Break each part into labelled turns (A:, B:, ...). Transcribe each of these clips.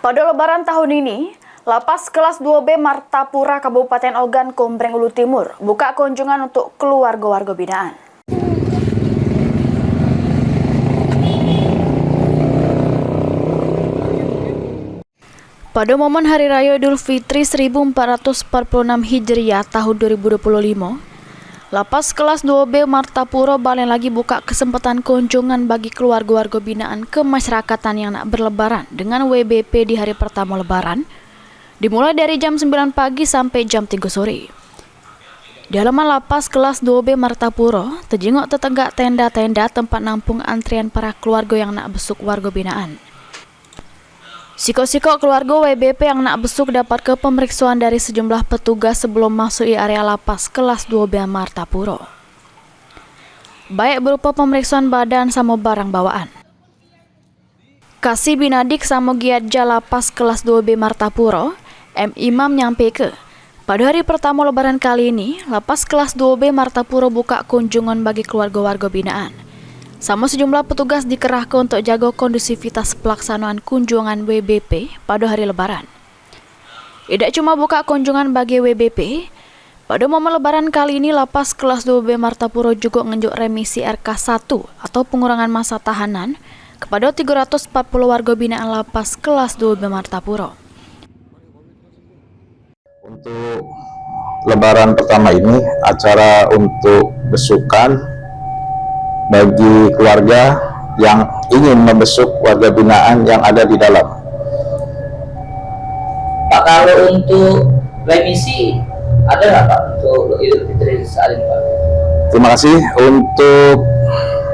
A: Pada Lebaran tahun ini, Lapas kelas 2B Martapura Kabupaten Ogan Kombreng Ulu Timur buka kunjungan untuk keluarga-warga binaan. Pada momen Hari Raya Idul Fitri 1446 Hijriah tahun 2025, Lapas kelas 2B Martapura balik lagi buka kesempatan kunjungan bagi keluarga-warga binaan kemasyarakatan yang nak berlebaran dengan WBP di hari pertama Lebaran, dimulai dari jam 9 pagi sampai jam 3 sore. Di halaman Lapas kelas 2B Martapura, terjenguk tetegak tenda-tenda tempat nampung antrian para keluarga yang nak besuk warga binaan. Siko-siko keluarga WBP yang nak besuk dapat ke pemeriksaan dari sejumlah petugas sebelum masuk di area Lapas kelas 2B Martapura. Baik berupa pemeriksaan badan sama barang bawaan. Kasih Binadik sama Giatja Lapas kelas 2B Martapura, M. Imam nyampaikan, pada hari pertama Lebaran kali ini, Lapas kelas 2B Martapura buka kunjungan bagi keluarga-warga binaan. Sama sejumlah petugas dikerahkan untuk jaga kondusivitas pelaksanaan kunjungan WBP pada hari Lebaran. Tidak cuma buka kunjungan bagi WBP, pada momen Lebaran kali ini Lapas kelas 2B Martapura juga ngenjuk remisi RK1 atau pengurangan masa tahanan kepada 340 warga binaan Lapas kelas 2B Martapura.
B: Untuk Lebaran pertama ini, acara untuk besukan bagi keluarga yang ingin membesuk warga binaan yang ada di dalam.
C: Pak, kalau untuk remisi ada nggak Pak untuk Idul Fitri saat ini Pak?
B: Terima kasih. Untuk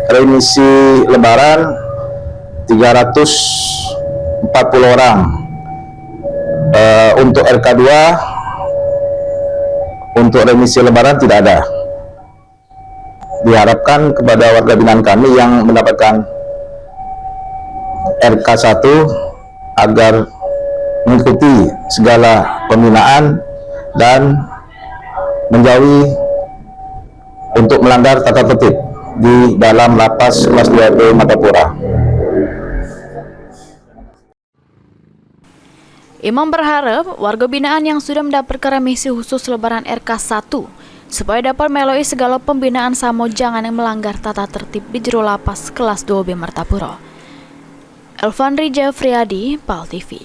B: remisi Lebaran 340 orang. Untuk RK2 untuk remisi Lebaran tidak ada. Diharapkan kepada warga binaan kami yang mendapatkan RK1 agar mengikuti segala pembinaan dan menjauhi untuk melanggar tata tertib di dalam Lapas kelas 2B Martapura.
A: Imam berharap warga binaan yang sudah mendapatkan remisi khusus Lebaran RK1 supaya dapat melalui segala pembinaan samo jangan yang melanggar tata tertib di jero Lapas kelas 2B Martapura. Elvanri Jafriadi, PAL TV.